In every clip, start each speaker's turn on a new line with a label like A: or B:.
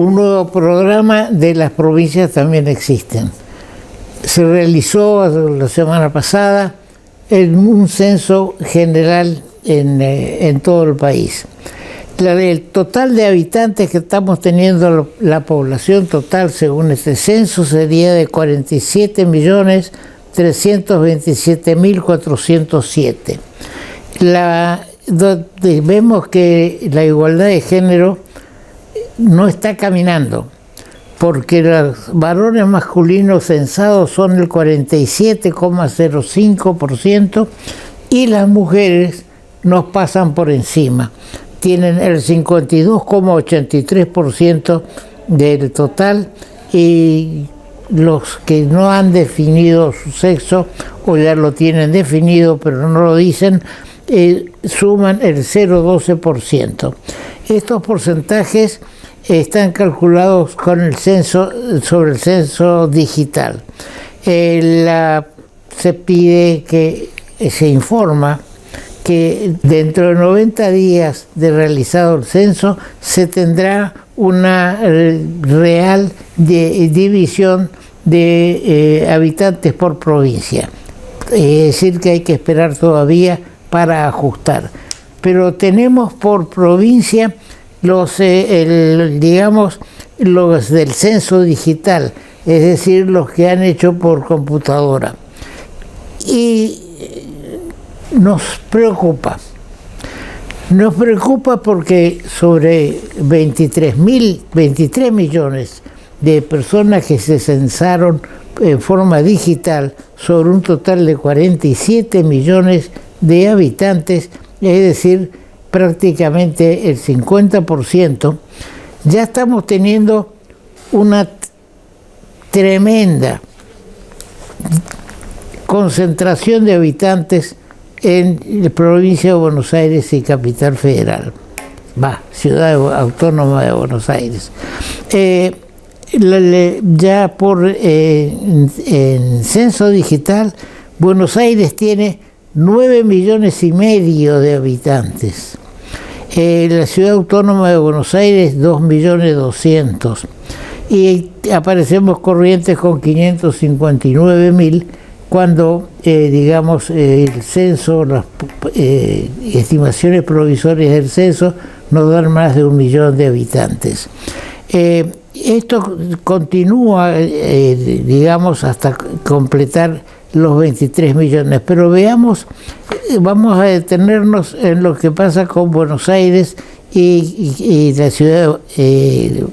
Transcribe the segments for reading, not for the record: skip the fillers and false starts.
A: Un nuevo programa de las provincias también existen. Se realizó la semana pasada un censo general en todo el país. El total de habitantes que estamos teniendo, la población total según este censo, sería de 47.327.407. Vemos que la igualdad de género no está caminando, porque los varones masculinos censados son el 47,05% y las mujeres nos pasan por encima. Tienen el 52,83% del total, y los que no han definido su sexo o ya lo tienen definido pero no lo dicen, suman el 0,12%. Estos porcentajes están calculados con el censo, sobre el censo digital. Se pide que se informa que dentro de 90 días de realizado el censo se tendrá una real división de habitantes por provincia. Es decir, que hay que esperar todavía para ajustar. Pero tenemos por provincia los del censo digital, es decir, los que han hecho por computadora. Y nos preocupa porque sobre 23 millones de personas que se censaron en forma digital sobre un total de 47 millones de habitantes, es decir, prácticamente el 50%, ya estamos teniendo una tremenda concentración de habitantes en la provincia de Buenos Aires y Capital Federal, Ciudad Autónoma de Buenos Aires. Ya en censo digital, Buenos Aires tiene 9,5 millones de habitantes. La Ciudad Autónoma de Buenos Aires, 2.200.000. Y aparecemos Corrientes con 559.000, cuando, el censo, las estimaciones provisorias del censo nos dan más de 1 millón de habitantes. Esto continúa, hasta completar los 23 millones, pero vamos a detenernos en lo que pasa con Buenos Aires y la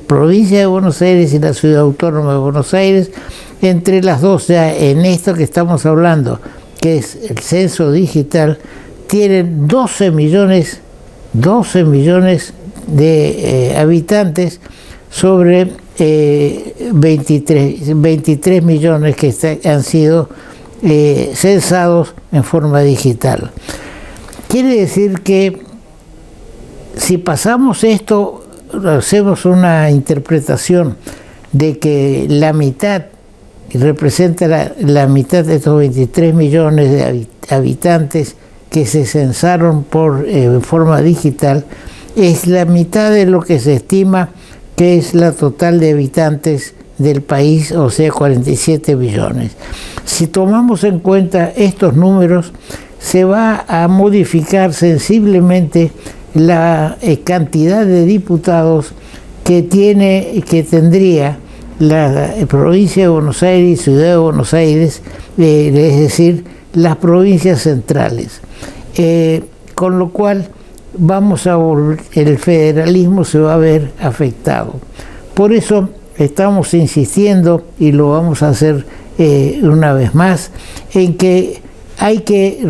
A: provincia de Buenos Aires y la Ciudad Autónoma de Buenos Aires. Entre las dos, ya en esto que estamos hablando, que es el censo digital, tienen 12 millones de habitantes sobre 23 millones que han sido censados en forma digital. Quiere decir que si pasamos esto, hacemos una interpretación de que la mitad representa la mitad de estos 23 millones de habitantes que se censaron en forma digital, es la mitad de lo que se estima que es la total de habitantes del país, o sea, 47 millones. Si tomamos en cuenta estos números, se va a modificar sensiblemente la cantidad de diputados que tendría la provincia de Buenos Aires y Ciudad de Buenos Aires, es decir, las provincias centrales. Con lo cual el federalismo se va a ver afectado. Por eso estamos insistiendo, y lo vamos a hacer una vez más, en que hay que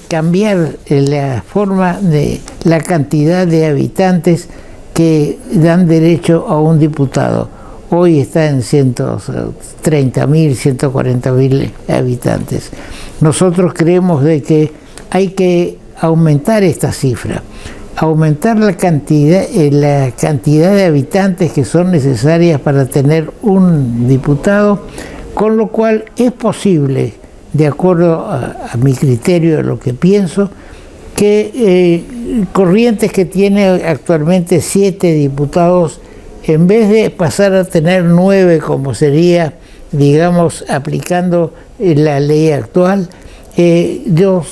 A: cambiar la forma de la cantidad de habitantes que dan derecho a un diputado. Hoy está en 130.000, 140.000 habitantes. Nosotros creemos de que hay que aumentar esta cifra, aumentar la cantidad de habitantes que son necesarias para tener un diputado, con lo cual es posible, de acuerdo a mi criterio, de lo que pienso, que Corrientes, que tiene actualmente 7 diputados en vez de pasar a tener 9 como sería, digamos, aplicando la ley actual, yo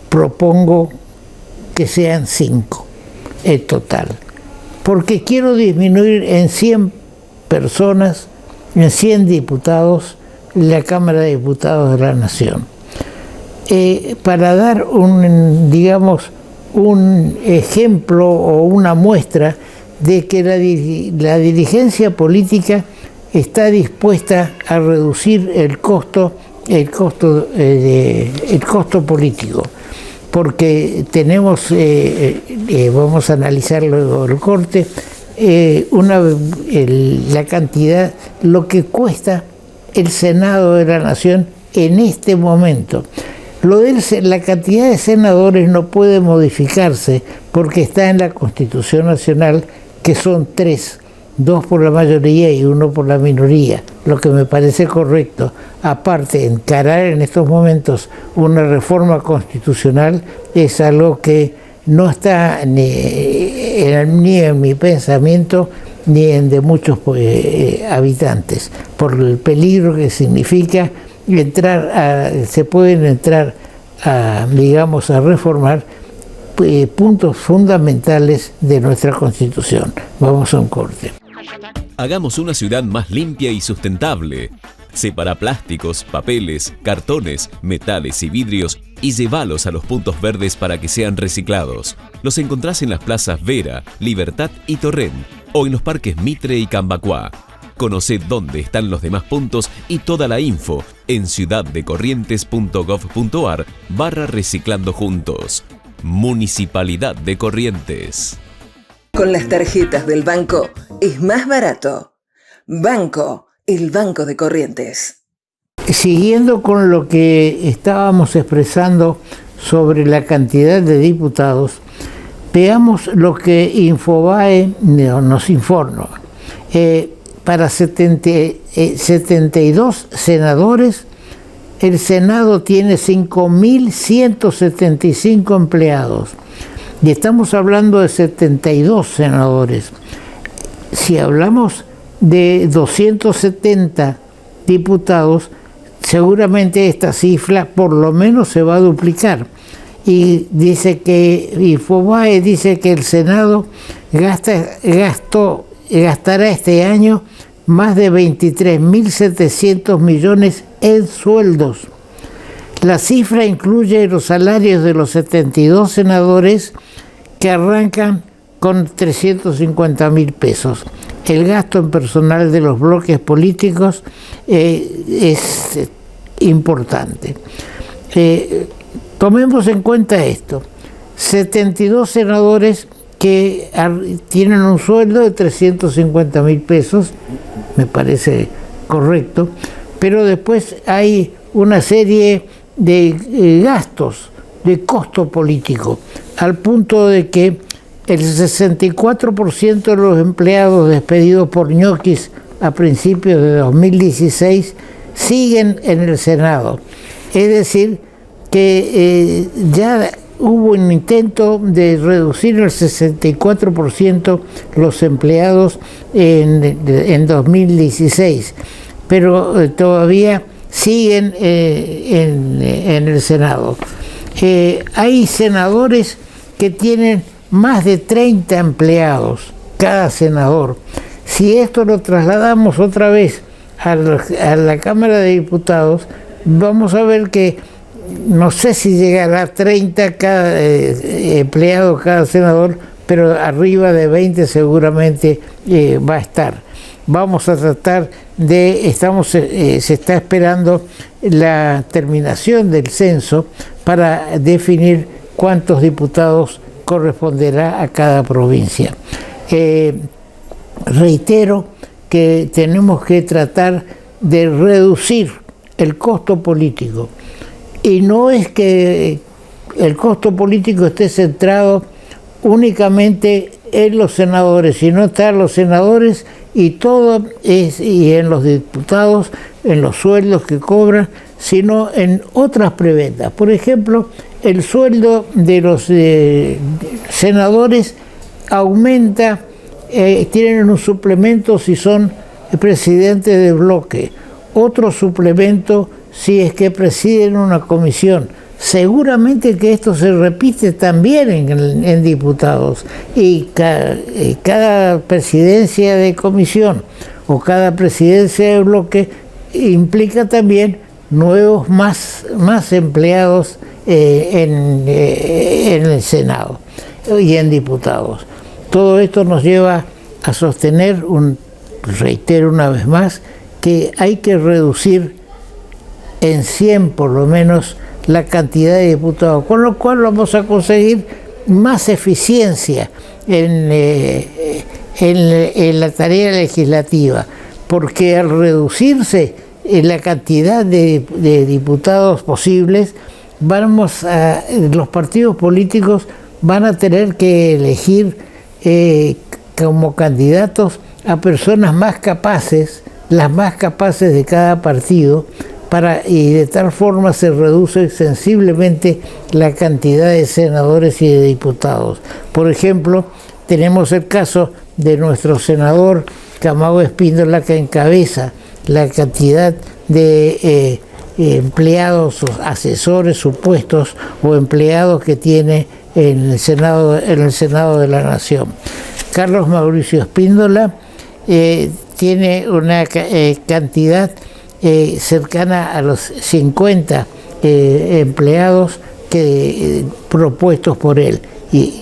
A: propongo que sean 5 el total, porque quiero disminuir en 100 personas, en 100 diputados, la Cámara de Diputados de la Nación. Para dar un ejemplo o una muestra de que la dirigencia política está dispuesta a reducir el costo político, porque tenemos, vamos a analizar luego el corte, la cantidad, lo que cuesta el Senado de la Nación en este momento. La cantidad de senadores no puede modificarse porque está en la Constitución Nacional, que son 3, 2 por la mayoría y 1 por la minoría, lo que me parece correcto. Aparte, encarar en estos momentos una reforma constitucional es algo que no está ni en mi pensamiento ni en de muchos habitantes, por el peligro que significa se pueden entrar a reformar puntos fundamentales de nuestra Constitución. Vamos a un corte.
B: Hagamos una ciudad más limpia y sustentable. Separa plásticos, papeles, cartones, metales y vidrios y llévalos a los puntos verdes para que sean reciclados. Los encontrás en las plazas Vera, Libertad y Torrent, o en los parques Mitre y Cambacuá. Conoce dónde están los demás puntos y toda la info en ciudaddecorrientes.gov.ar/reciclando juntos. Municipalidad de Corrientes.
C: Con las tarjetas del banco es más barato. Banco, el Banco de Corrientes.
A: Siguiendo con lo que estábamos expresando sobre la cantidad de diputados, veamos lo que Infobae nos informa. Para 72 senadores, el Senado tiene 5.175 empleados. Y estamos hablando de 72 senadores. Si hablamos de 270 diputados, seguramente esta cifra por lo menos se va a duplicar. Y Infobae dice que el Senado gastará este año más de 23.700 millones en sueldos. La cifra incluye los salarios de los 72 senadores, que arrancan con 350.000 pesos. El gasto en personal de los bloques políticos es importante. Tomemos en cuenta esto: 72 senadores que tienen un sueldo de 350.000 pesos, me parece correcto, pero después hay una serie de gastos, de costo político, al punto de que el 64% de los empleados despedidos por ñoquis a principios de 2016 siguen en el Senado. Es decir, que ya hubo un intento de reducir el 64% los empleados en 2016, pero todavía siguen en el Senado. Hay senadores que tienen más de 30 empleados cada senador. Si esto lo trasladamos otra vez a la Cámara de Diputados, vamos a ver que no sé si llegará a 30 cada empleado, cada senador, pero arriba de 20 seguramente va a estar. Vamos a tratar se está esperando la terminación del censo para definir cuántos diputados corresponderá a cada provincia. Reitero que tenemos que tratar de reducir el costo político. Y no es que el costo político esté centrado únicamente en los senadores, sino están los senadores y en los diputados, en los sueldos que cobran, sino en otras prebendas. Por ejemplo, el sueldo de los senadores aumenta tienen un suplemento si son presidentes de bloque, otro suplemento si es que presiden una comisión. Seguramente que esto se repite también en diputados, y cada presidencia de comisión o cada presidencia de bloque implica también nuevos más empleados en el Senado y en diputados. Todo esto nos lleva a sostener, reitero una vez más, que hay que reducir en 100 por lo menos la cantidad de diputados, con lo cual vamos a conseguir más eficiencia en la tarea legislativa, porque al reducirse la cantidad de diputados posibles, los partidos políticos van a tener que elegir como candidatos a personas más capaces, las más capaces de cada partido, y de tal forma se reduce sensiblemente la cantidad de senadores y de diputados. Por ejemplo, tenemos el caso de nuestro senador Camao Espíndola, que encabeza la cantidad de empleados, asesores supuestos o empleados que tiene en el Senado de la Nación. Carlos Mauricio Espíndola tiene una cantidad cercana a los 50 empleados propuestos por él. Y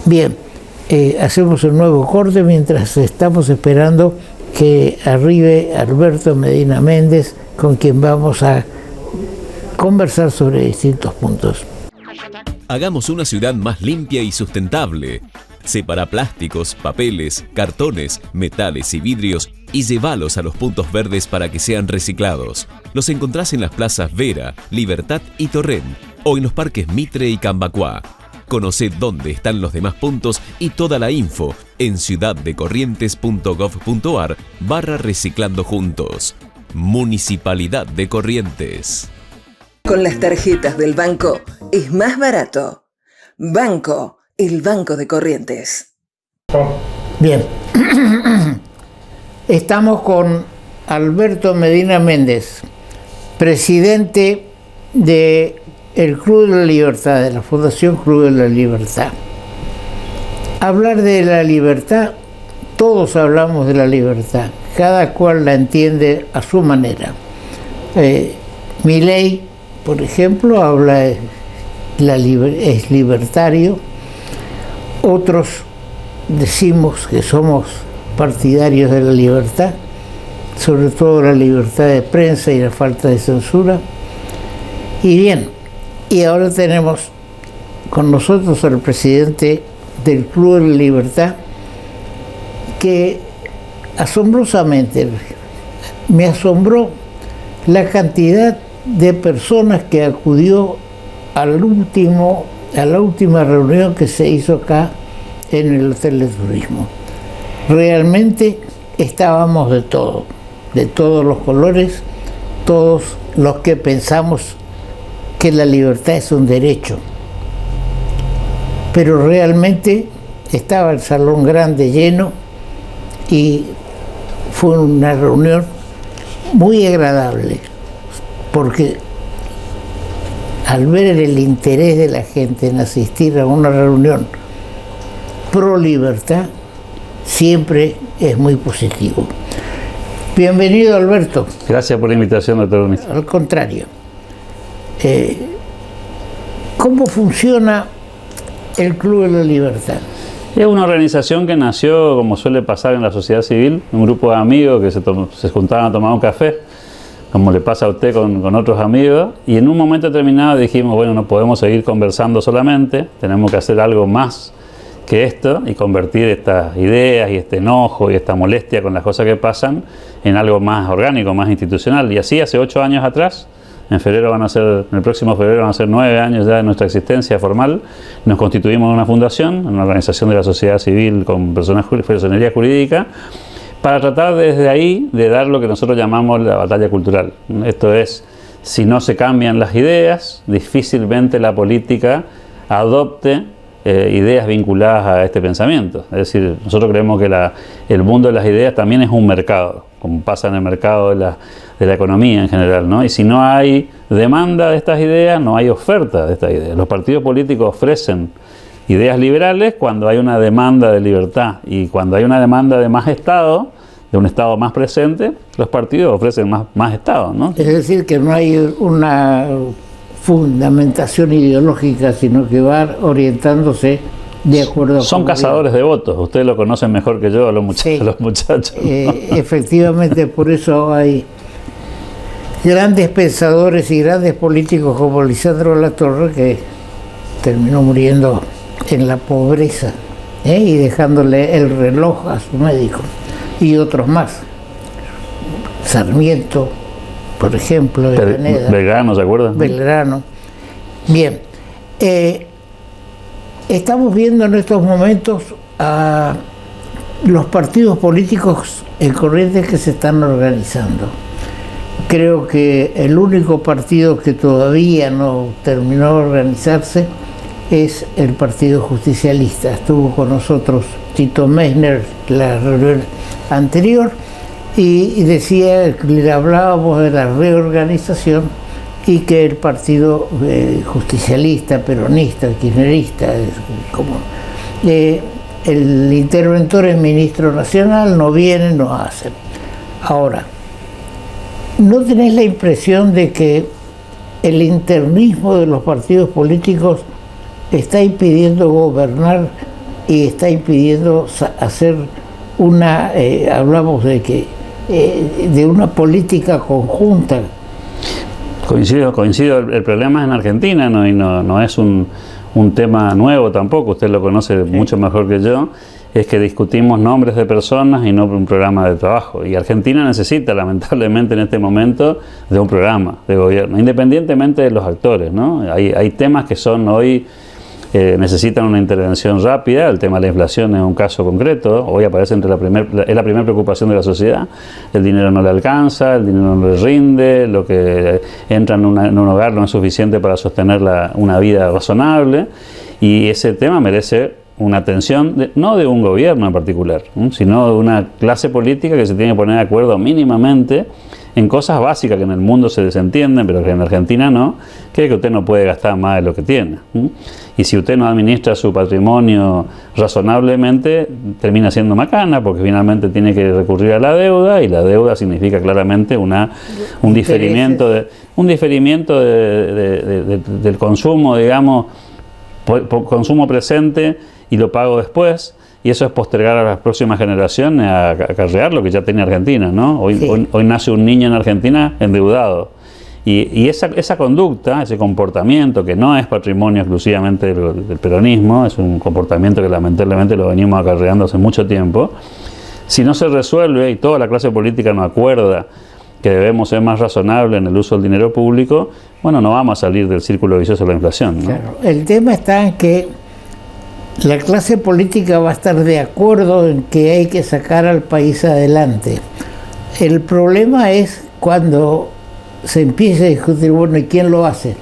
A: bien, hacemos un nuevo corte mientras estamos esperando que arribe Alberto Medina Méndez, con quien vamos a conversar sobre distintos puntos.
B: Hagamos una ciudad más limpia y sustentable. Separa plásticos, papeles, cartones, metales y vidrios y llévalos a los puntos verdes para que sean reciclados. Los encontrás en las plazas Vera, Libertad y Torrent, o en los parques Mitre y Cambacuá. Conoce dónde están los demás puntos y toda la info en ciudaddecorrientes.gov.ar/reciclando juntos. Municipalidad de Corrientes.
C: Con las tarjetas del banco es más barato. Banco, el Banco de Corrientes.
A: Bien. Estamos con Alberto Medina Méndez, presidente del Club de la Libertad, de la Fundación Club de la Libertad. Hablar de la libertad, todos hablamos de la libertad, cada cual la entiende a su manera. Milei, por ejemplo, habla es libertario. Otros decimos que somos partidarios de la libertad, sobre todo la libertad de prensa y la falta de censura. Y bien, y ahora tenemos con nosotros al presidente del Club de la Libertad, que asombrosamente me asombró la cantidad de personas que acudió a la última reunión que se hizo acá en el Hotel de Turismo. Realmente estábamos de todos los colores, todos los que pensamos que la libertad es un derecho. Pero realmente estaba el salón grande lleno y fue una reunión muy agradable, porque al ver el interés de la gente en asistir a una reunión pro libertad, siempre es muy positivo. Bienvenido, Alberto.
D: Gracias por la invitación, doctor Gómez.
A: Al contrario. ¿Cómo funciona el Club de la Libertad?
D: Es una organización que nació, como suele pasar en la sociedad civil, un grupo de amigos que se juntaban a tomar un café, como le pasa a usted con otros amigos, y en un momento determinado dijimos, bueno, no podemos seguir conversando solamente, tenemos que hacer algo más que esto y convertir estas ideas y este enojo y esta molestia con las cosas que pasan en algo más orgánico, más institucional. Y así hace 8 años atrás, en el próximo febrero van a ser 9 años ya de nuestra existencia formal, nos constituimos en una fundación, en una organización de la sociedad civil con personería jurídica, para tratar desde ahí de dar lo que nosotros llamamos la batalla cultural. Esto es, si no se cambian las ideas, difícilmente la política adopte ideas vinculadas a este pensamiento. Es decir, nosotros creemos que el mundo de las ideas también es un mercado, como pasa en el mercado de la economía en general, ¿no? Y si no hay demanda de estas ideas, no hay oferta de estas ideas. Los partidos políticos ofrecen ideas liberales cuando hay una demanda de libertad, y cuando hay una demanda de más Estado, de un Estado más presente, los partidos ofrecen más Estado, ¿no?
A: Es decir, que no hay una fundamentación ideológica, sino que va orientándose de acuerdo a...
D: Son cazadores de votos, ustedes lo conocen mejor que yo, los muchachos.
A: Efectivamente, por eso hay grandes pensadores y grandes políticos como Lisandro Latorre, que terminó muriendo en la pobreza, y dejándole el reloj a su médico, y otros más. Sarmiento, por ejemplo, de Pineda.
D: Belgrano, ¿se acuerdan?
A: Belgrano. Bien. Estamos viendo en estos momentos a los partidos políticos en Corrientes que se están organizando. Creo que el único partido que todavía no terminó de organizarse es el Partido Justicialista. Estuvo con nosotros Tito Meissner la reunión anterior y decía, le hablábamos de la reorganización y que el Partido Justicialista, peronista, kirchnerista, el interventor es ministro nacional, no viene, no hace. Ahora, ¿no tenés la impresión de que el internismo de los partidos políticos está impidiendo gobernar y está impidiendo hacer hablamos de una política conjunta?
D: Coincido, el problema es en Argentina, ¿no? Y no es un tema nuevo tampoco, usted lo conoce mucho mejor que yo, es que discutimos nombres de personas y no un programa de trabajo. Y Argentina necesita, lamentablemente en este momento, de un programa de gobierno, independientemente de los actores, ¿no? Hay temas que son hoy... necesitan una intervención rápida. El tema de la inflación es un caso concreto. Hoy aparece es la primera preocupación de la sociedad. El dinero no le alcanza, el dinero no le rinde, lo que entra en un hogar no es suficiente para sostener una vida razonable, y ese tema merece una atención no de un gobierno en particular, sino de una clase política que se tiene que poner de acuerdo mínimamente en cosas básicas que en el mundo se desentienden, pero que en Argentina no, que es que usted no puede gastar más de lo que tiene. Y si usted no administra su patrimonio razonablemente, termina siendo macana, porque finalmente tiene que recurrir a la deuda, y la deuda significa claramente un diferimiento del consumo, digamos, consumo presente, y lo pago después. Y eso es postergar a las próximas generaciones a acarrear lo que ya tiene Argentina, ¿no? Hoy nace un niño en Argentina endeudado. Y esa conducta, ese comportamiento, que no es patrimonio exclusivamente del peronismo, es un comportamiento que lamentablemente lo venimos acarreando hace mucho tiempo, si no se resuelve y toda la clase política no acuerda que debemos ser más razonables en el uso del dinero público, bueno, no vamos a salir del círculo vicioso de la inflación, ¿no?
A: Claro. El tema está en que la clase política va a estar de acuerdo en que hay que sacar al país adelante. El problema es cuando se empieza a discutir, bueno, ¿y quién lo hace?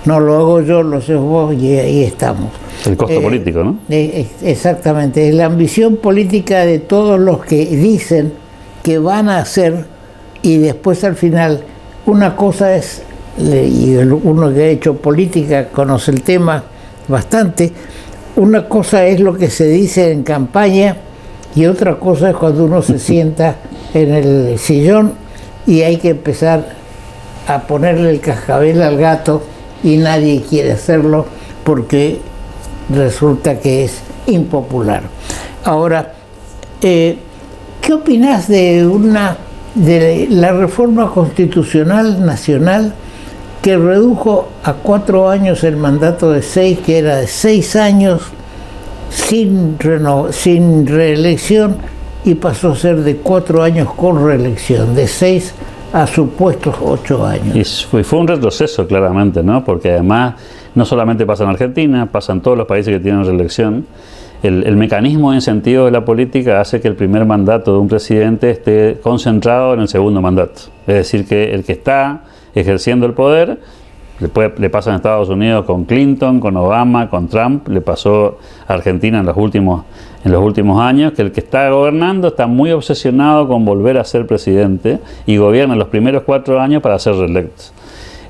A: No, lo hago yo, lo haces vos, y ahí estamos.
D: El costo político, ¿no?
A: Exactamente, es la ambición política de todos los que dicen que van a hacer, y después al final, una cosa es, y uno que ha hecho política conoce el tema bastante, una cosa es lo que se dice en campaña y otra cosa es cuando uno se sienta en el sillón y hay que empezar a ponerle el cascabel al gato y nadie quiere hacerlo porque resulta que es impopular. Ahora, ¿qué opinás de la reforma constitucional nacional que redujo a 4 años el mandato de 6, que era de 6 años sin reelección, y pasó a ser de 4 años con reelección, de 6 a supuestos 8 años?
D: Y fue un retroceso claramente, ¿no? Porque además no solamente pasa en Argentina, pasa en todos los países que tienen reelección. El mecanismo de incentivo de la política hace que el primer mandato de un presidente esté concentrado en el segundo mandato. Es decir, que el que está ejerciendo el poder le pasa en Estados Unidos con Clinton, con Obama, con Trump, le pasó a Argentina en los últimos años, que el que está gobernando está muy obsesionado con volver a ser presidente y gobierna los primeros 4 años para ser reelecto.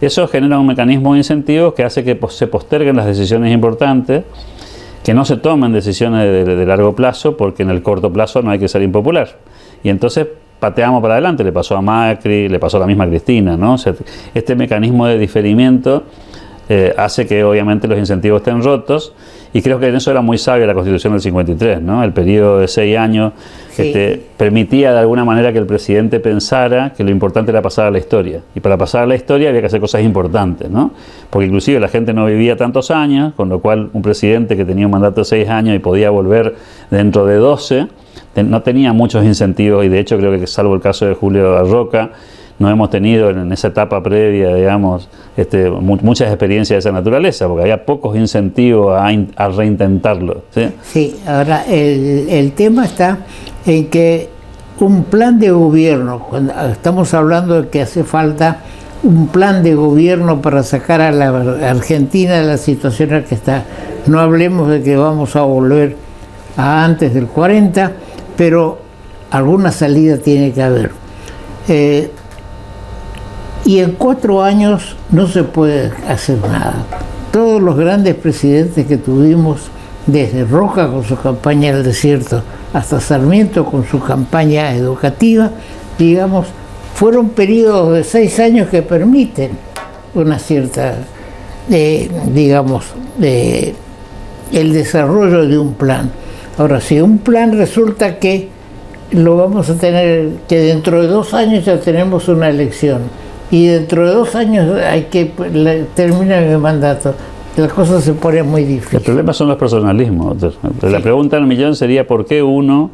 D: Eso genera un mecanismo de incentivos que hace que se posterguen las decisiones importantes, que no se tomen decisiones de largo plazo, porque en el corto plazo no hay que ser impopular. Y entonces pateamos para adelante, le pasó a Macri, le pasó a la misma Cristina, ¿no? O sea, este mecanismo de diferimiento hace que obviamente los incentivos estén rotos, y creo que en eso era muy sabia la Constitución del 53, ¿no? El periodo de 6 años
A: Sí.
D: permitía de alguna manera que el presidente pensara que lo importante era pasar a la historia, y para pasar a la historia había que hacer cosas importantes, ¿no? Porque inclusive la gente no vivía tantos años, con lo cual un presidente que tenía un mandato de 6 años y podía volver dentro de 12, no tenía muchos incentivos, y de hecho creo que salvo el caso de Julio Arroca, no hemos tenido en esa etapa previa, digamos, muchas experiencias de esa naturaleza, porque había pocos incentivos a reintentarlo, ¿sí?
A: Sí, ahora el tema está en que un plan de gobierno, cuando estamos hablando de que hace falta un plan de gobierno para sacar a la Argentina de la situación en la que está. No hablemos de que vamos a volver a antes del 40, pero alguna salida tiene que haber. Y en 4 años no se puede hacer nada. Todos los grandes presidentes que tuvimos, desde Roca con su campaña del desierto hasta Sarmiento con su campaña educativa, digamos, fueron periodos de 6 años que permiten una cierta, digamos, el desarrollo de un plan. Ahora, si un plan resulta que lo vamos a tener, que dentro de 2 años ya tenemos una elección, y dentro de 2 años hay que terminar el mandato, las cosas se ponen muy difíciles.
D: El problema son los personalismos. La pregunta del millón sería: ¿por qué uno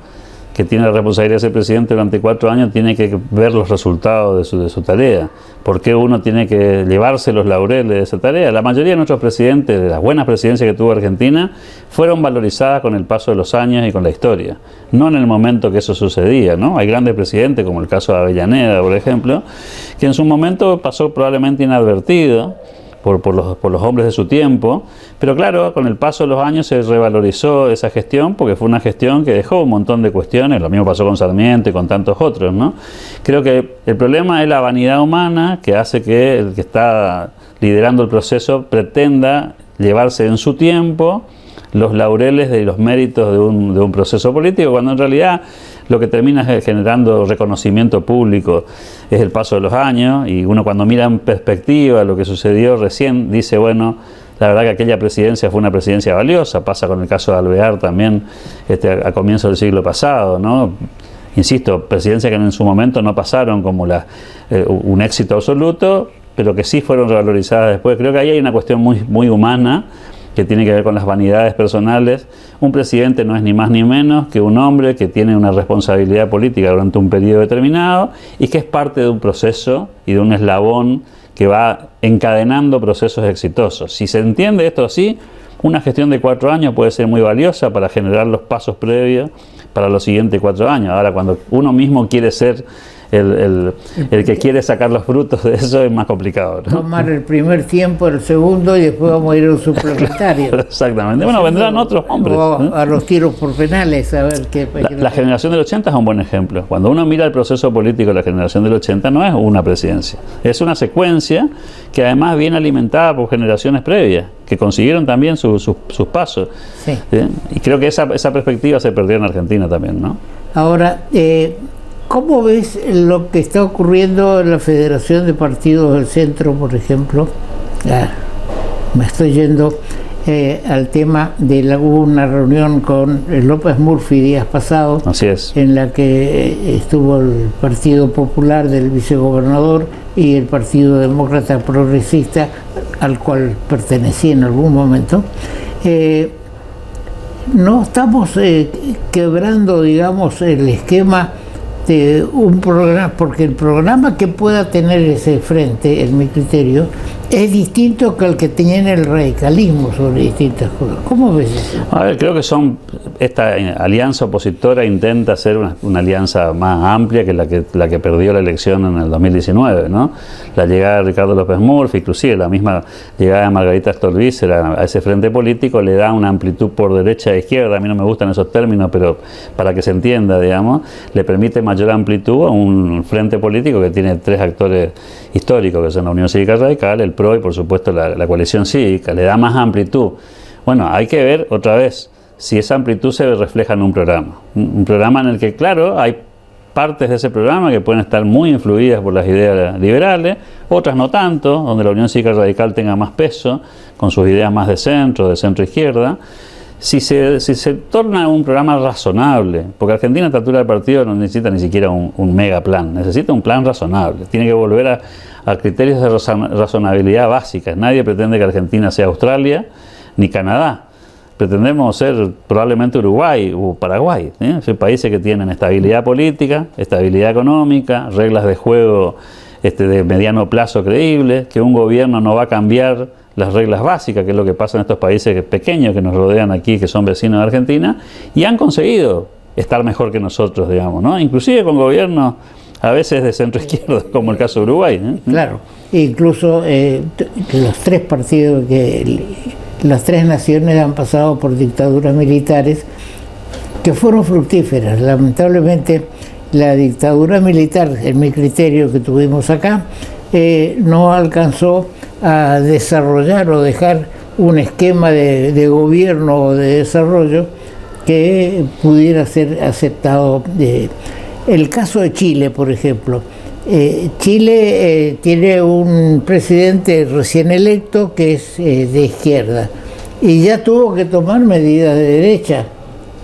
D: que tiene la responsabilidad de ser presidente durante 4 años tiene que ver los resultados de su tarea? ¿Por qué uno tiene que llevarse los laureles de esa tarea? La mayoría de nuestros presidentes, de las buenas presidencias que tuvo Argentina, fueron valorizadas con el paso de los años y con la historia, no en el momento que eso sucedía, ¿no? Hay grandes presidentes, como el caso de Avellaneda, por ejemplo, que en su momento pasó probablemente inadvertido por los hombres de su tiempo, pero claro, con el paso de los años se revalorizó esa gestión, porque fue una gestión que dejó un montón de cuestiones. Lo mismo pasó con Sarmiento y con tantos otros, ¿no? Creo que el problema es la vanidad humana, que hace que el que está liderando el proceso pretenda llevarse en su tiempo los laureles de los méritos de un proceso político, cuando en realidad lo que termina generando reconocimiento público es el paso de los años, y uno cuando mira en perspectiva lo que sucedió recién dice, bueno, la verdad que aquella presidencia fue una presidencia valiosa. Pasa con el caso de Alvear también, a comienzos del siglo pasado, ¿no? Insisto, presidencias que en su momento no pasaron como un éxito absoluto, pero que sí fueron revalorizadas después. Creo que ahí hay una cuestión muy, muy humana, que tiene que ver con las vanidades personales. Un presidente no es ni más ni menos que un hombre que tiene una responsabilidad política durante un periodo determinado y que es parte de un proceso y de un eslabón que va encadenando procesos exitosos. Si se entiende esto así, una gestión de 4 años puede ser muy valiosa para generar los pasos previos para los siguientes 4 años. Ahora, cuando uno mismo quiere ser el que quiere sacar los frutos de eso, es más complicado, ¿no?
A: Tomar el primer tiempo, el segundo, y después vamos a ir a un suplementario.
D: Exactamente. Bueno, vendrán otros hombres,
A: o a los tiros por penales, a ver qué.
D: La generación del 80 es un buen ejemplo. Cuando uno mira el proceso político de la generación del 80, no es una presidencia, es una secuencia que además viene alimentada por generaciones previas, que consiguieron también sus pasos.
A: Sí.
D: ¿Sí? Y creo que esa perspectiva se perdió en Argentina también, ¿no?
A: Ahora, ¿cómo ves lo que está ocurriendo en la Federación de Partidos del Centro, por ejemplo? Me estoy yendo al tema de hubo una reunión con López Murphy días pasados.
D: Así es.
A: En la que estuvo el Partido Popular del vicegobernador y el Partido Demócrata Progresista, al cual pertenecí en algún momento. No estamos quebrando, digamos, el esquema de un programa, porque el programa que pueda tener ese frente, en mi criterio, es distinto que el que tenía el radicalismo sobre distintas cosas. ¿Cómo ves eso?
D: A ver, creo que esta alianza opositora intenta ser una alianza más amplia que la que perdió la elección en el 2019, ¿no? La llegada de Ricardo López Murphy, inclusive la misma llegada de Margarita Stolbizer a ese frente político, le da una amplitud por derecha e izquierda. A mí no me gustan esos términos, pero para que se entienda, digamos, le permite mayor amplitud a un frente político que tiene 3 actores históricos, que son la Unión Cívica Radical, el PRO y por supuesto la coalición cívica. Le da más amplitud. Bueno, hay que ver otra vez si esa amplitud se refleja en un programa en el que, claro, hay partes de ese programa que pueden estar muy influidas por las ideas liberales, otras no tanto, donde la Unión Cívica Radical tenga más peso, con sus ideas más de centro izquierda. Si se torna un programa razonable, porque Argentina a esta altura del partido no necesita ni siquiera un mega plan, necesita un plan razonable, tiene que volver a criterios de razonabilidad básicas. Nadie pretende que Argentina sea Australia ni Canadá. Pretendemos ser probablemente Uruguay o Paraguay, son países que tienen estabilidad política, estabilidad económica, reglas de juego de mediano plazo creíbles, que un gobierno no va a cambiar las reglas básicas, que es lo que pasa en estos países pequeños que nos rodean aquí, que son vecinos de Argentina, y han conseguido estar mejor que nosotros, digamos, ¿no? Inclusive con gobiernos a veces de centro izquierda, como el caso de Uruguay, ¿eh?
A: Claro, incluso los 3 partidos las 3 naciones han pasado por dictaduras militares que fueron fructíferas. Lamentablemente la dictadura militar, en mi criterio que tuvimos acá, no alcanzó a desarrollar o dejar un esquema de gobierno o de desarrollo que pudiera ser aceptado. El caso de Chile, por ejemplo. Chile tiene un presidente recién electo que es de izquierda y ya tuvo que tomar medidas de derecha,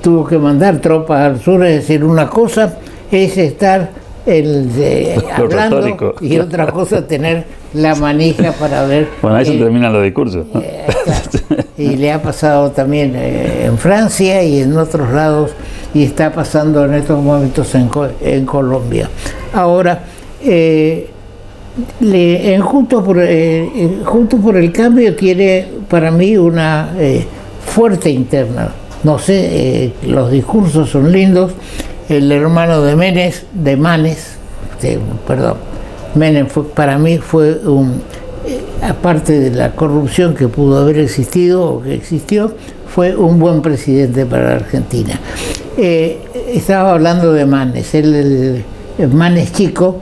A: tuvo que mandar tropas al sur. Es decir, una cosa es estar hablando
D: retórico,
A: y otra cosa tener la manija para ver.
D: Bueno, ahí se terminan los discursos.
A: Claro. Y le ha pasado también en Francia y en otros lados, y está pasando en estos momentos en Colombia. Ahora, Juntos por el Cambio tiene para mí una fuerte interna. No sé, los discursos son lindos. El hermano de Menem para mí fue aparte de la corrupción que pudo haber existido o que existió, fue un buen presidente para la Argentina. Estaba hablando de Manes. Manes chico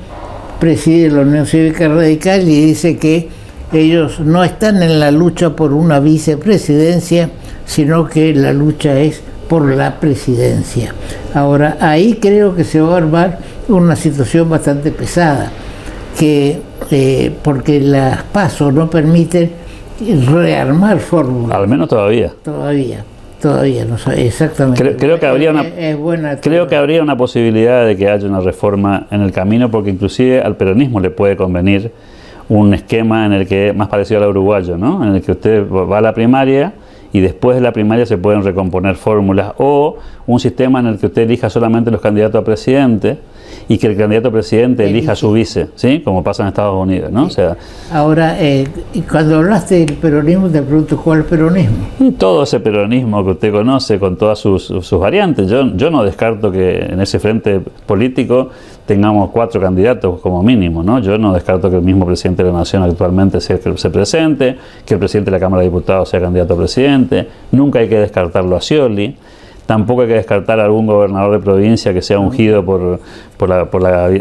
A: preside la Unión Cívica Radical y dice que ellos no están en la lucha por una vicepresidencia, sino que la lucha es por la presidencia. Ahora, ahí creo que se va a armar una situación bastante pesada, porque las PASO no permiten rearmar fórmulas.
D: Al menos todavía.
A: Todavía no sé exactamente.
D: Creo que habría una posibilidad de que haya una reforma en el camino, porque inclusive al peronismo le puede convenir un esquema en el que más parecido al uruguayo, ¿no? En el que usted va a la primaria y después de la primaria se pueden recomponer fórmulas, o un sistema en el que usted elija solamente los candidatos a presidente y que el candidato a presidente elija a su vice, ¿sí? Como pasa en Estados Unidos, ¿no? O sea,
A: ahora, cuando hablaste del peronismo, te pregunto, ¿cuál peronismo?
D: Todo ese peronismo que usted conoce con todas sus variantes. Yo no descarto que en ese frente político tengamos 4 candidatos como mínimo, ¿no? Yo no descarto que el mismo presidente de la Nación actualmente se presente, que el presidente de la Cámara de Diputados sea candidato a presidente. Nunca hay que descartarlo a Scioli. Tampoco hay que descartar a algún gobernador de provincia que sea ungido por la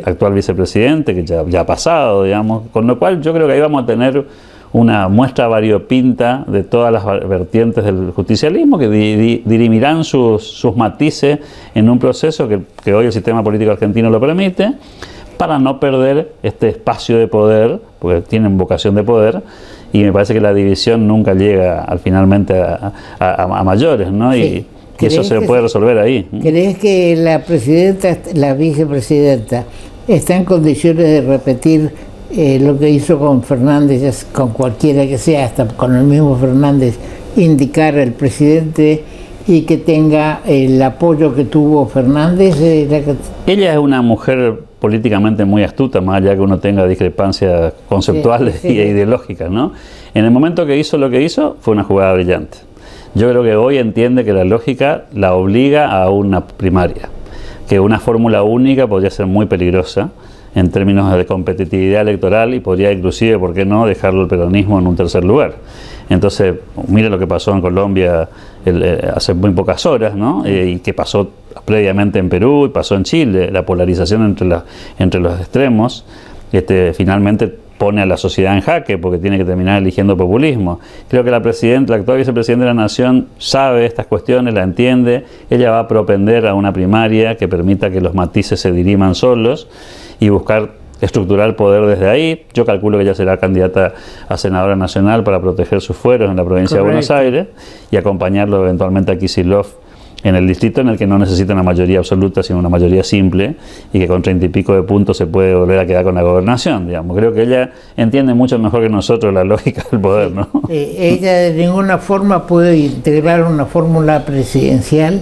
D: actual vicepresidente, que ya ha pasado, digamos. Con lo cual yo creo que ahí vamos a tener una muestra variopinta de todas las vertientes del justicialismo, que dirimirán sus matices en un proceso que hoy el sistema político argentino lo permite, para no perder este espacio de poder, porque tienen vocación de poder, y me parece que la división nunca llega finalmente a mayores, ¿no?
A: Sí.
D: Y eso se puede resolver ahí.
A: ¿Crees que la vicepresidenta está en condiciones de repetir lo que hizo con Fernández, con cualquiera que sea, hasta con el mismo Fernández, indicar al presidente y que tenga el apoyo que tuvo Fernández?
D: Ella es una mujer políticamente muy astuta, más allá que uno tenga discrepancias conceptuales
A: sí.
D: e ideológicas, ¿no? En el momento que hizo lo que hizo, fue una jugada brillante. Yo creo que hoy entiende que la lógica la obliga a una primaria, que una fórmula única podría ser muy peligrosa en términos de competitividad electoral y podría inclusive, ¿por qué no?, dejarlo el peronismo en un tercer lugar. Entonces, mire lo que pasó en Colombia hace muy pocas horas, ¿no? Y que pasó previamente en Perú y pasó en Chile. La polarización entre los extremos finalmente pone a la sociedad en jaque porque tiene que terminar eligiendo populismo. Creo que la actual vicepresidenta de la Nación sabe estas cuestiones, la entiende. Ella va a propender a una primaria que permita que los matices se diriman solos y buscar estructurar el poder desde ahí. Yo calculo que ella será candidata a senadora nacional para proteger sus fueros en la provincia de Buenos Aires y acompañarlo eventualmente a Kicillof en el distrito en el que no necesita una mayoría absoluta, sino una mayoría simple, y que con 30 y pico de puntos se puede volver a quedar con la gobernación, digamos. Creo que ella entiende mucho mejor que nosotros la lógica del poder, ¿no?
A: Ella de ninguna forma puede integrar una fórmula presidencial,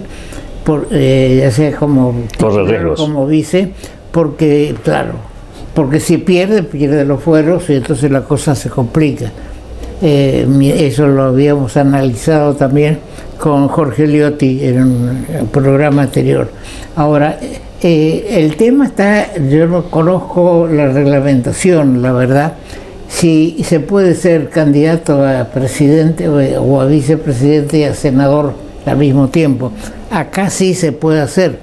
A: ya sea como vice, porque, claro, porque si pierde los fueros y entonces la cosa se complica. Eso lo habíamos analizado también con Jorge Liotti en un programa anterior. Ahora, el tema está, yo no conozco la reglamentación, la verdad, si se puede ser candidato a presidente o a vicepresidente y a senador al mismo tiempo. Acá sí se puede hacer.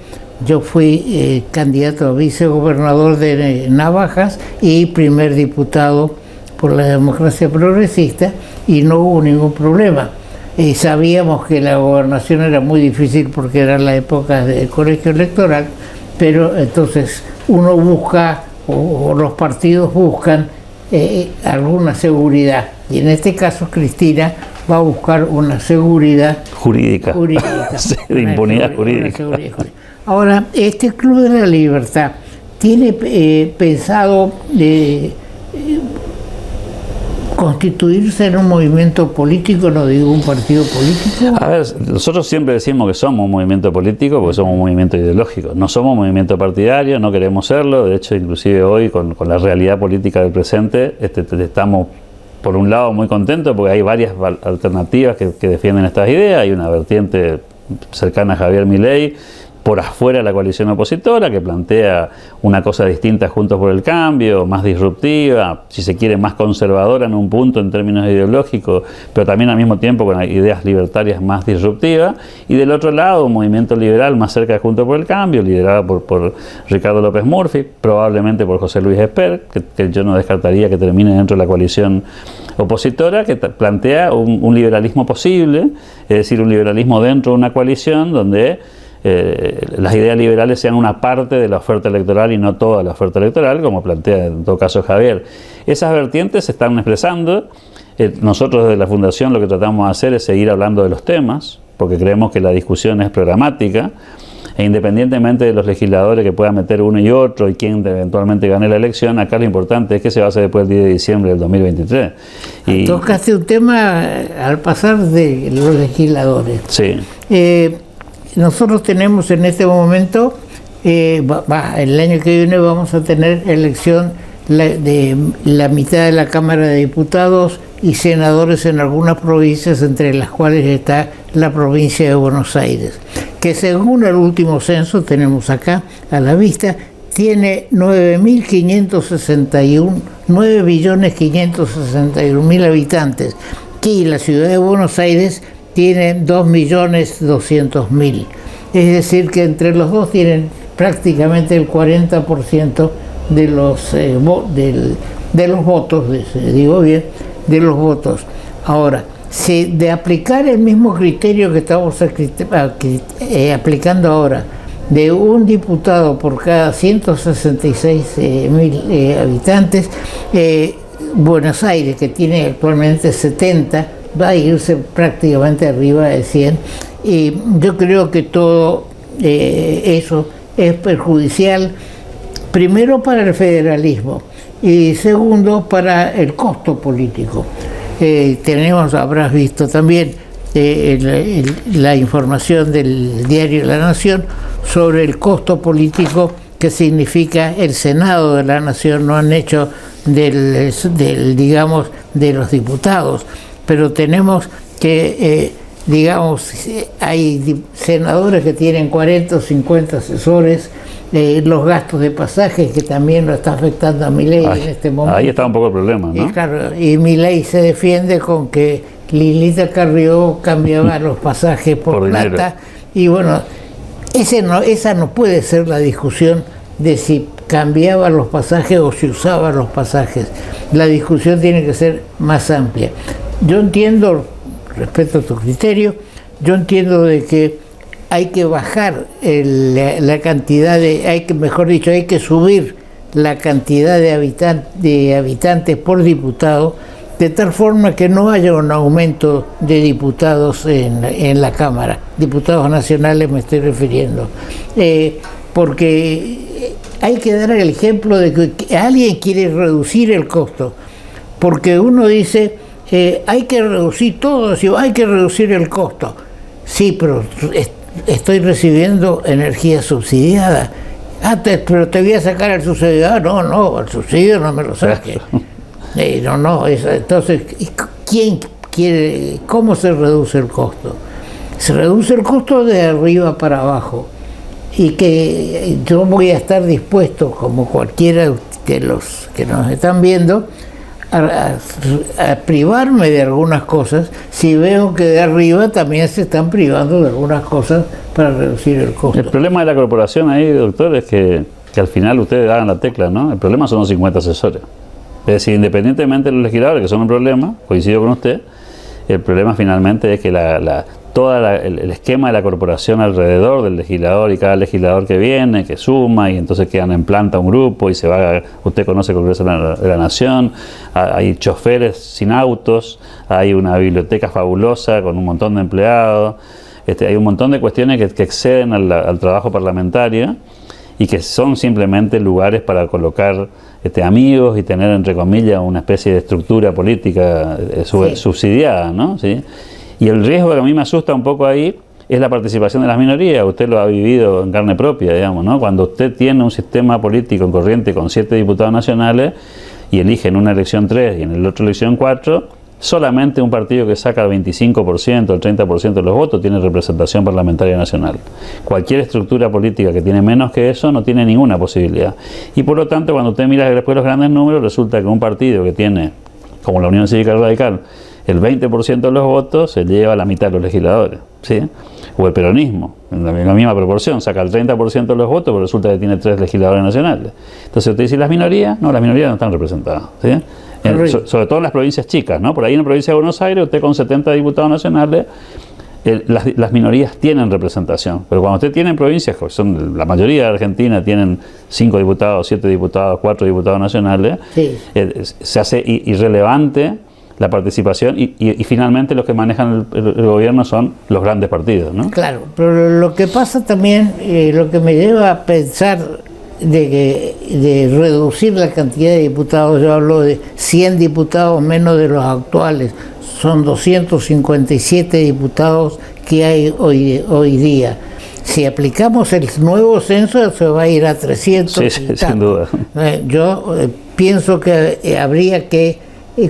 A: Yo fui candidato a vicegobernador de Navajas y primer diputado por la democracia progresista y no hubo ningún problema. Sabíamos que la gobernación era muy difícil porque era la época del colegio electoral, pero entonces uno busca, o los partidos buscan, alguna seguridad. Y en este caso Cristina va a buscar una seguridad jurídica.
D: De impunidad jurídica.
A: Ahora, este Club de la Libertad tiene pensado constituirse en un movimiento político, no digo un partido político.
D: A ver, nosotros siempre decimos que somos un movimiento político porque somos un movimiento ideológico. No somos un movimiento partidario, no queremos serlo. De hecho, inclusive hoy, con la realidad política del presente, estamos, por un lado, muy contentos porque hay varias alternativas que defienden estas ideas. Hay una vertiente cercana a Javier Milei, por afuera de la coalición opositora, que plantea una cosa distinta, Juntos por el Cambio, más disruptiva, si se quiere más conservadora en un punto en términos ideológicos, pero también al mismo tiempo con ideas libertarias más disruptivas, y del otro lado un movimiento liberal más cerca de Juntos por el Cambio, liderado por Ricardo López Murphy, probablemente por José Luis Espert, que yo no descartaría que termine dentro de la coalición opositora, que plantea un liberalismo posible, es decir, un liberalismo dentro de una coalición donde las ideas liberales sean una parte de la oferta electoral y no toda la oferta electoral, como plantea en todo caso Javier. Esas vertientes se están expresando. Nosotros desde la Fundación lo que tratamos de hacer es seguir hablando de los temas, porque creemos que la discusión es programática, e independientemente de los legisladores que puedan meter uno y otro y quién eventualmente gane la elección, acá lo importante es que se va a hacer después del 10 de diciembre del 2023.
A: Tocaste un tema al pasar de los legisladores.
D: Sí.
A: Nosotros tenemos en este momento, el año que viene vamos a tener elección de la mitad de la Cámara de Diputados y senadores en algunas provincias, entre las cuales está la provincia de Buenos Aires, que según el último censo, tenemos acá a la vista, tiene 9.561.000 habitantes, y la ciudad de Buenos Aires tiene 2.200.000. Es decir, que entre los dos tienen prácticamente el 40% de los votos, digo bien, de los votos. Ahora, si de aplicar el mismo criterio que estamos aplicando ahora, de un diputado por cada 166.000 habitantes, Buenos Aires, que tiene actualmente 70, va a irse prácticamente arriba de 100, y yo creo que todo eso es perjudicial, primero para el federalismo y segundo para el costo político. Habrás visto también la información del diario La Nación sobre el costo político que significa el Senado de la Nación, no han hecho digamos, de los diputados, pero tenemos que, digamos, hay senadores que tienen 40 o 50 asesores, los gastos de pasajes, que también lo está afectando a Milei en este momento.
D: Ahí está un poco el problema, ¿no?
A: Y claro, y Milei se defiende con que Lilita Carrió cambiaba los pasajes por plata, y bueno, esa no puede ser la discusión de si cambiaba los pasajes o si usaba los pasajes. La discusión tiene que ser más amplia. Yo entiendo, respecto a tu criterio, yo entiendo de que hay que bajar la cantidad hay que subir la cantidad de habitantes por diputado, de tal forma que no haya un aumento de diputados en la Cámara, diputados nacionales me estoy refiriendo, porque hay que dar el ejemplo de que alguien quiere reducir el costo, porque uno dice, hay que reducir todo, hay que reducir el costo. Sí, pero estoy recibiendo energía subsidiada. Pero te voy a sacar el subsidio. No, el subsidio no me lo saque. Entonces, ¿quién quiere? ¿Cómo se reduce el costo? Se reduce el costo de arriba para abajo. Y que yo voy a estar dispuesto, como cualquiera de los que nos están viendo, a privarme de algunas cosas si veo que de arriba también se están privando de algunas cosas para reducir el costo.
D: El problema de la corporación ahí, doctor, es que al final ustedes dan la tecla, ¿no? El problema son los 50 asesores. Es decir, independientemente de los legisladores, que son un problema, coincido con usted, el problema finalmente es que todo el esquema de la corporación alrededor del legislador, y cada legislador que viene, que suma, y entonces quedan en planta un grupo y se va, usted conoce el Congreso de la Nación, hay choferes sin autos, hay una biblioteca fabulosa con un montón de empleados, hay un montón de cuestiones que exceden al trabajo parlamentario y que son simplemente lugares para colocar amigos y tener, entre comillas, una especie de estructura política subsidiada, ¿no? ¿Sí? Y el riesgo que a mí me asusta un poco ahí es la participación de las minorías. Usted lo ha vivido en carne propia, digamos, ¿no? Cuando usted tiene un sistema político en corriente con 7 diputados nacionales y elige en una elección 3 y en la otra elección 4, solamente un partido que saca el 25%, el 30% de los votos tiene representación parlamentaria nacional. Cualquier estructura política que tiene menos que eso no tiene ninguna posibilidad. Y por lo tanto, cuando usted mira después los grandes números, resulta que un partido que tiene, como la Unión Cívica Radical, el 20% de los votos se lleva a la mitad de los legisladores, ¿sí? O el peronismo, en la misma proporción, saca el 30% de los votos, pero resulta que tiene 3 legisladores nacionales. Entonces usted dice, ¿las minorías? No, las minorías no están representadas, ¿sí? Sobre todo en las provincias chicas, ¿no? Por ahí en la provincia de Buenos Aires, usted con 70 diputados nacionales, las minorías tienen representación, pero cuando usted tiene provincias, que son la mayoría de Argentina, tienen 5 diputados, 7 diputados, 4 diputados nacionales, sí. Se hace irrelevante la participación y finalmente los que manejan el gobierno son los grandes partidos, ¿no?
A: Claro, pero lo que pasa también, lo que me lleva a pensar de reducir la cantidad de diputados, yo hablo de 100 diputados menos de los actuales, son 257 diputados que hay hoy día. Si aplicamos el nuevo censo se va a ir a 300.
D: Sí, sin duda.
A: Yo pienso que habría que,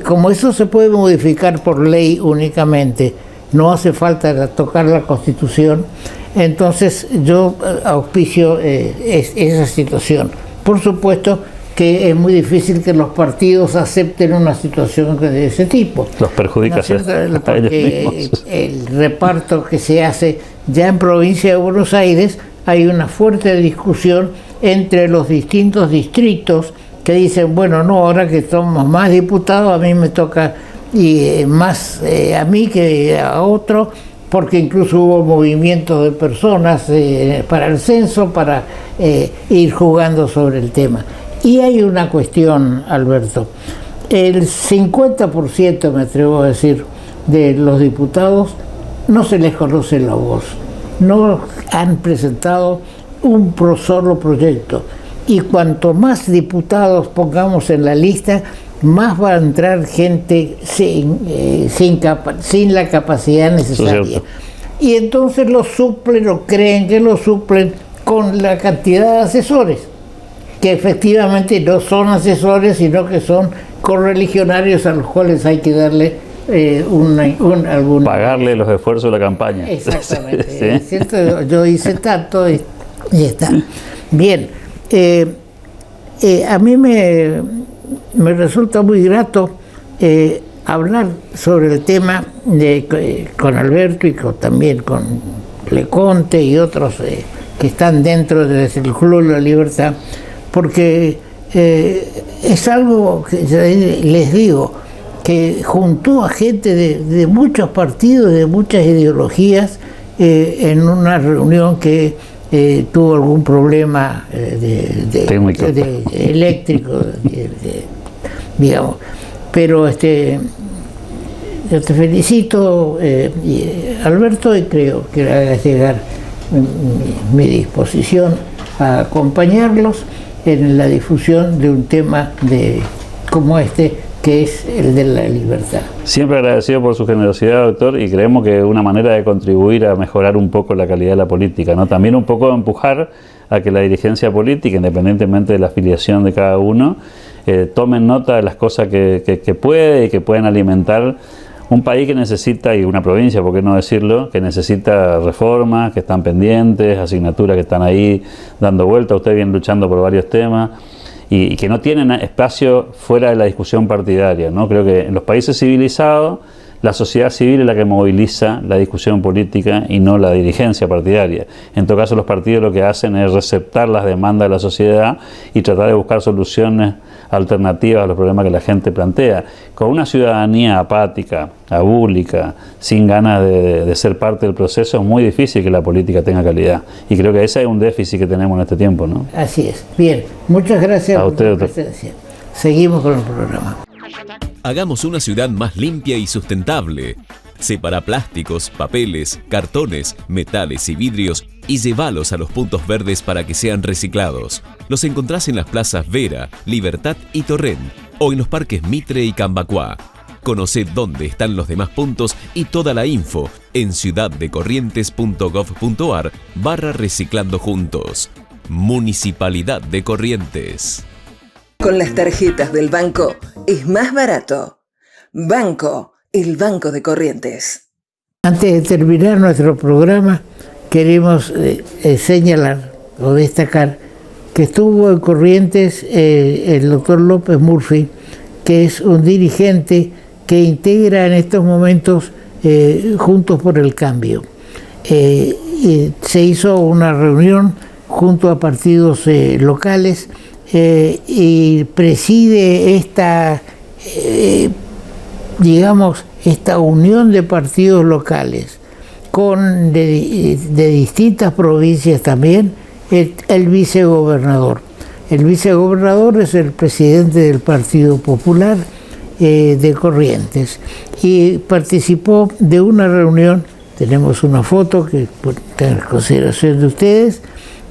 A: como eso se puede modificar por ley únicamente, no hace falta tocar la Constitución, entonces yo auspicio esa situación. Por supuesto que es muy difícil que los partidos acepten una situación de ese tipo.
D: Los perjudica, ¿no?
A: Porque el reparto que se hace ya en provincia de Buenos Aires, hay una fuerte discusión entre los distintos distritos que dicen, bueno, no, ahora que somos más diputados, a mí me toca más a mí que a otro, porque incluso hubo movimientos de personas para el censo, para ir jugando sobre el tema. Y hay una cuestión, Alberto, el 50%, me atrevo a decir, de los diputados no se les conoce la voz, no han presentado un solo proyecto, y cuanto más diputados pongamos en la lista, más va a entrar gente sin la capacidad necesaria. Y entonces lo suplen o creen que lo suplen con la cantidad de asesores. que efectivamente no son asesores, sino que son correligionarios a los cuales hay que darle algún...
D: Pagarle los esfuerzos de la campaña.
A: Exactamente.
D: ¿Sí?
A: ¿Es cierto? Yo hice tanto y está. Bien. A mí me resulta muy grato hablar sobre el tema con Alberto y también con Leconte y otros que están dentro del Club de la Libertad, porque es algo que les digo, que juntó a gente de muchos partidos, de muchas ideologías, en una reunión que tuvo algún problema eléctrico, digamos. Pero yo te felicito, Alberto, y creo que le hagas llegar mi disposición a acompañarlos en la difusión de un tema como este, que es el de la libertad.
D: Siempre agradecido por su generosidad, doctor, y creemos que es una manera de contribuir a mejorar un poco la calidad de la política, ¿no? También un poco empujar a que la dirigencia política, independientemente de la afiliación de cada uno, tomen nota de las cosas que puede y que pueden alimentar un país que necesita, y una provincia, por qué no decirlo, que necesita reformas, que están pendientes, asignaturas que están ahí dando vuelta. Usted viene luchando por varios temas y que no tienen espacio fuera de la discusión partidaria, ¿no? Creo que en los países civilizados la sociedad civil es la que moviliza la discusión política y no la dirigencia partidaria. En todo caso, los partidos lo que hacen es receptar las demandas de la sociedad y tratar de buscar soluciones alternativas a los problemas que la gente plantea. Con una ciudadanía apática, abúlica, sin ganas de ser parte del proceso, es muy difícil que la política tenga calidad. Y creo que ese es un déficit que tenemos en este tiempo, ¿no?
A: Así es. Bien, muchas gracias
D: por
A: tu presencia. Seguimos con el programa.
B: Hagamos una ciudad más limpia y sustentable. Separa plásticos, papeles, cartones, metales y vidrios y llévalos a los puntos verdes para que sean reciclados. Los encontrás en las plazas Vera, Libertad y Torrent, o en los parques Mitre y Cambacuá. Conoce dónde están los demás puntos y toda la info en ciudaddecorrientes.gov.ar/reciclando juntos. Municipalidad de Corrientes.
C: Con las tarjetas del banco es más barato. Banco, el Banco de Corrientes.
A: Antes de terminar nuestro programa, queremos señalar o destacar que estuvo en Corrientes el doctor López Murphy, que es un dirigente que integra en estos momentos Juntos por el Cambio. Y se hizo una reunión junto a partidos locales y preside esta unión de partidos locales de distintas provincias también, el vicegobernador. El vicegobernador es el presidente del Partido Popular de Corrientes y participó de una reunión, tenemos una foto que en consideración de ustedes,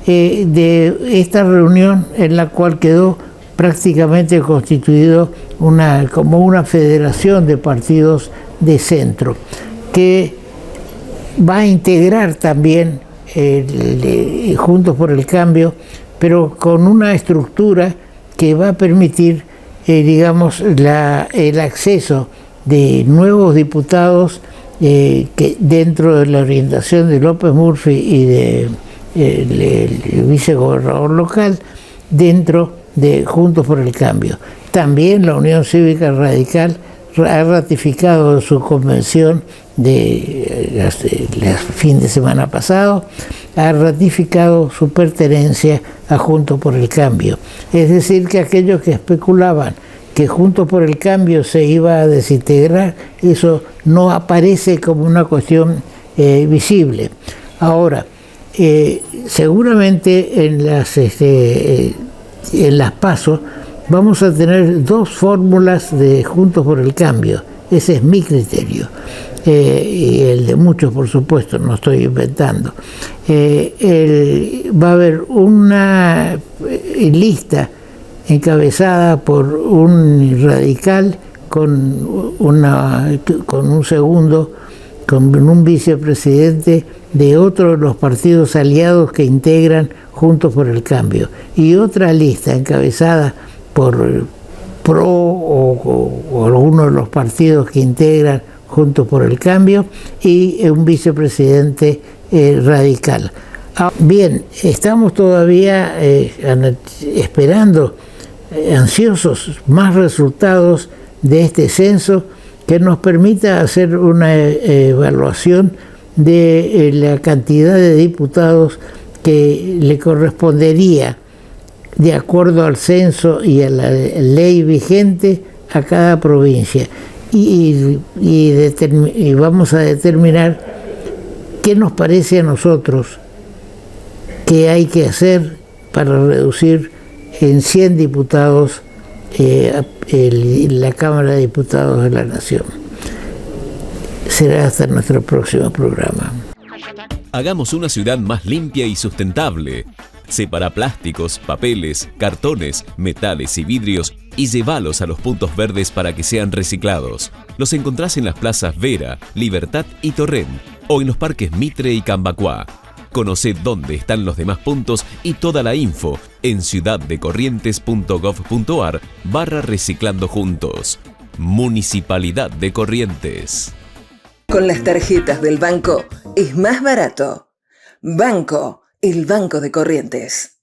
A: de esta reunión en la cual quedó prácticamente constituido como una federación de partidos de centro, que va a integrar también Juntos por el Cambio, pero con una estructura que va a permitir, el acceso de nuevos diputados que dentro de la orientación de López Murphy y el vicegobernador local, dentro de Juntos por el Cambio. También la Unión Cívica Radical ha ratificado su convención de fin de semana pasado, ha ratificado su pertenencia a Juntos por el Cambio. Es decir, que aquellos que especulaban que Juntos por el Cambio se iba a desintegrar, eso no aparece como una cuestión visible. Ahora, seguramente en las PASO vamos a tener dos fórmulas de Juntos por el Cambio. Ese es mi criterio. Y el de muchos, por supuesto, no estoy inventando. Va a haber una lista encabezada por un radical con un segundo con un vicepresidente de otro de los partidos aliados que integran Juntos por el Cambio, y otra lista encabezada por PRO o alguno de los partidos que integran Juntos por el Cambio, y un vicepresidente radical. Bien, estamos todavía esperando, ansiosos, más resultados de este censo que nos permita hacer una evaluación de la cantidad de diputados que le correspondería, de acuerdo al censo y a la ley vigente, a cada provincia. Y vamos a determinar qué nos parece a nosotros que hay que hacer para reducir en 100 diputados la Cámara de Diputados de la Nación. Será hasta nuestro próximo programa.
B: Hagamos una ciudad más limpia y sustentable. Separa plásticos, papeles, cartones, metales y vidrios y llévalos a los puntos verdes para que sean reciclados. Los encontrás en las plazas Vera, Libertad y Torrent, o en los parques Mitre y Cambacuá. Conoce dónde están los demás puntos y toda la info en ciudaddecorrientes.gov.ar/reciclando juntos. Municipalidad de Corrientes.
C: Con las tarjetas del banco es más barato. Banco, el Banco de Corrientes.